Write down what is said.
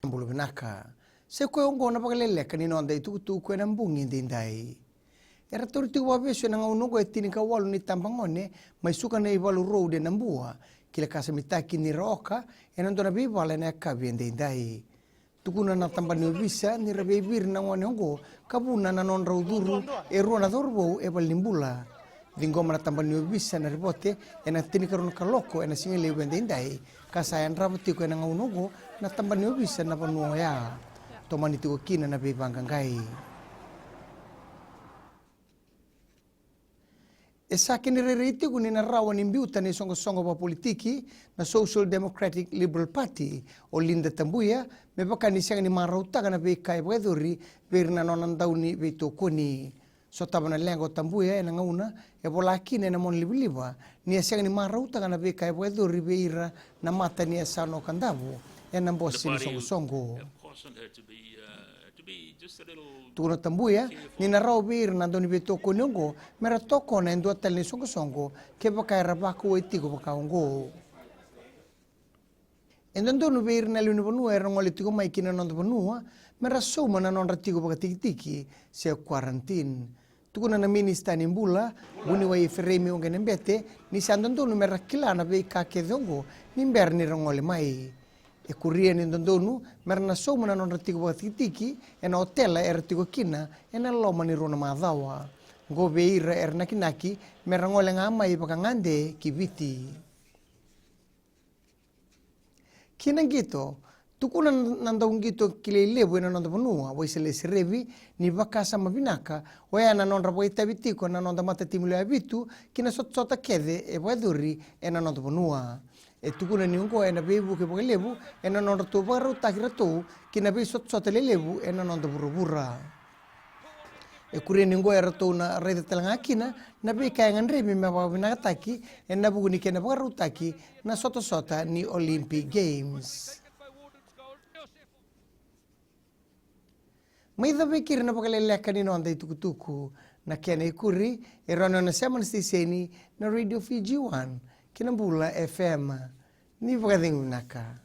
bulu benaka. Se koe ongo na pakaleleka ni nonda itu tu koe nambungi dindai. Era toriti wa beso na ngaunogo etini ka walu ni tampangone mai suka na iwalu road de nambua kila kasa mitaki ni roka e non dona biwala na kabi dindai. Tukuna na tambani visa ni rabebir na ngone ongo kabuna na non rauduru e ruana dorbo e balimbula. Dingoma na tambani visa na ribote e na tini karun kaloko e na singile dindai kasayan rabati ko na ngaunogo na tambani visa na panua ya. Tomani tu kina na bebanggangai. Esa kini reriti kuni na rawan imbiuta ni songo-songo pa politiki na Social Democratic Liberal Party o Linda Tambuya me baka ni siang ni marauta kana be kai weduri ber na nonan dauni be to koni so tabana lengo Tambuya na ngauna e bola kine na mon libliba ni siang ni marauta kana be kai weduri be ira na mata ni sano kandavu e na bosi ni songo-songo. Tukuna Tambuya ni na rau bir na doni be toko niongo mera toko na endua tel ni songo ke baka rabaku e tiko baka ongo. Endondonu bir na luni banua e rongoli tiko mai kina nonda banua mera soma na nonda tiko baka tiki se quarantine. Tukuna na minista ni mbula buni wa iferemi onge nembete ni sa endondonu mera kilana be kake dongo ni mber ni rongoli mai. E kuria ni ndondonu merna soma na non ratiko batiki e na hotela era tiko kina e na loma ni rona madhawa go beira erna kinaki merna ngole ngama i bakangande kiviti kina gito tukuna nandong gito kilelebu na nonda panua waisele serevi ni bakasa mabinaka waya na non rabo itabitiko na nonda mata timule abitu kina sota kede e waduri e na nonda panua e tukuna ni ungo e na bebu ke pagalebu e na nonda to baru takira to kina be sota lelebu e na nonda burubura e kuria ni ungo era to na rede telanga kina na be kayangan remi me babina taki e na buguni ke na baru taki na sota ni Olympic Games. Mai da bekir na pakaleleka ni nonda itukutuku na kena ikuri e rono na seman stiseni na Radio Fiji 1 kinambula FM ni pagadaing naka.